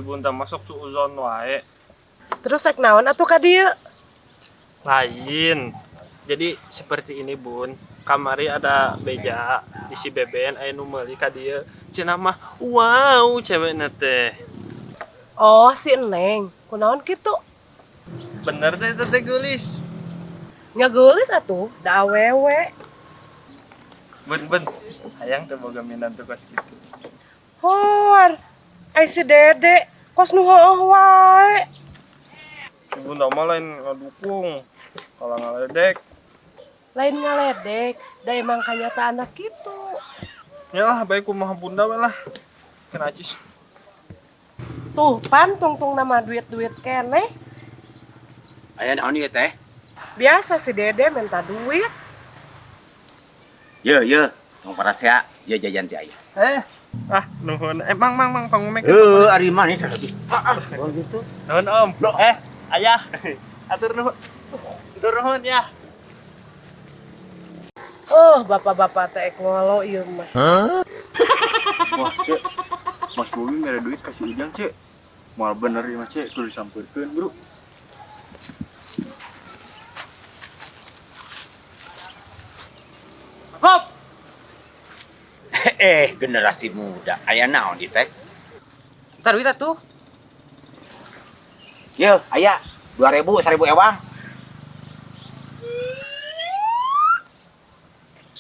Cibun teh masuk suuzon wae. Terus rek naon atuh ka dieu? Lain. Jadi seperti ini Bun. Kamari ada beja di si Beben aya nu meuli ka dieu. Cenah mah wow cewekna teh. Oh, si Neng. Kunaon kitu? Bener teh teh geulis. Ngageulis atuh, da awewe. Bun. Hayang teh boga minat kos kitu. Hor. Ai si Dede kos nu heueuh wae. Cibun teh mah lain ngadukung. Kalau ngaledek. Lain ngaledek, da emang kanyataan kitu. Ya lah, baik kumaha bunda we lah. Kena acis. Tuh, pan tungtung nama duit-duit keneh. Aya naon ieu teh? Biasa si Dede minta duit. Ye, tong parasea, ye jajan ti aya. Nuhun. Mang pangumek. Ari mah nih lagi. Oh gitu. Nuhun Om. Ayah. Atur nuhun. Atur nuhun ya. Bapak-bapak teh ngolo ieu mah. Wah, Cek. Mas Bobi mere duit kasih Ujang, Cek. Mal bener ya, Mas, Cek. Kudu disampeurkeun, Bro. Hop. Generasi muda. Aya naon di teh? Entar duit atuh. Ye, aya 2000, 1000 ewang.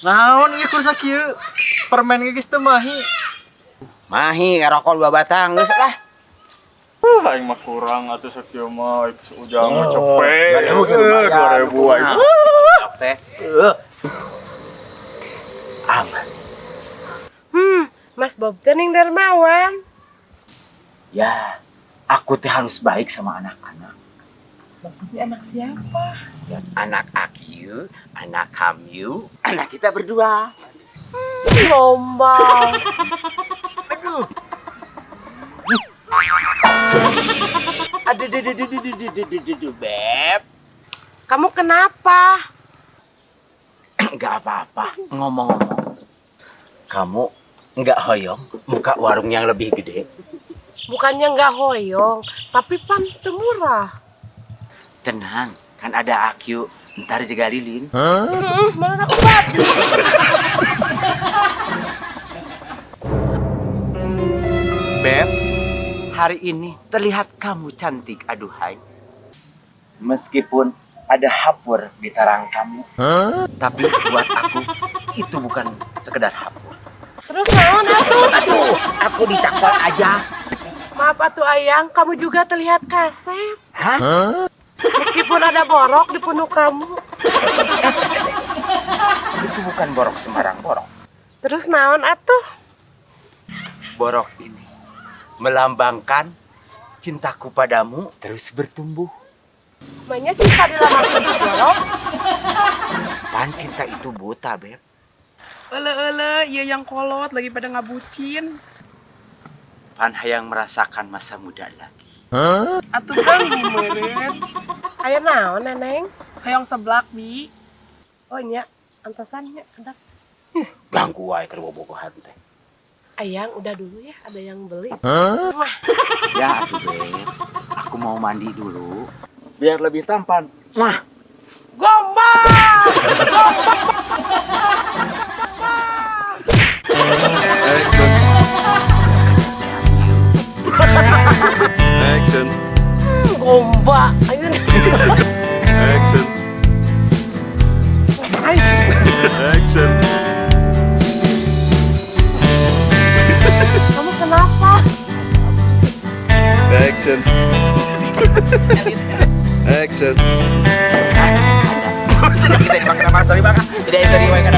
Naon ieu kursa kieu? Permen geus teu mahi. Mahi ngerokok 2 batang geus lah. Aing mah kurang atuh sakieu mah. Ujang mah cepet. 2000 aing. Teh. Aman. Mas Bob teh ning dermawan. Ya, aku teh harus baik sama anak-anak. Maksudnya anak siapa? Anak Akiu, anak Kamyu, anak kita berdua. Gombal. Aduh. Aduh, Beb. Kamu kenapa? Enggak apa-apa, ngomong-ngomong. Kamu enggak hoyong buka warung yang lebih gede? Bukannya nggak hoyong, tapi pan teu murah. Tenang, kan ada Akiu, ntar juga lilin. Mana obat? Beb, hari ini terlihat kamu cantik, aduhai. Meskipun ada hapur di tarang kamu, tapi buat aku itu bukan sekedar hapur. Terus naon atuh? Aduh, aku dicakar aja. Maaf atuh Ayang, kamu juga terlihat kasep. Hah? Meskipun ada borok di punuk kamu. Itu bukan borok sembarang borok. Terus naon atuh? Borok ini melambangkan cintaku padamu terus bertumbuh. Banyak cinta dilamarkan di borok. Pan cinta itu buta, Beb. Ele, iya yang kolot lagi pada ngabucin. Pan hayang merasakan masa muda lagi. Atuh kan meureun. Aya naon Neneng? Hayang seblak, Bi. Oh nya, antasannya ada. Ganggu wae keur bobogohan teh. Ayang udah dulu ya, ada yang beli. Wah, Ya atuh, Beb. Aku mau mandi dulu biar lebih tampan. Wah, gombal! Action. Gombal! Ayo Action. Action. kamu kenapa? Action. Action. kita dipakai nama sorry Bang. Tidak dari wae kan.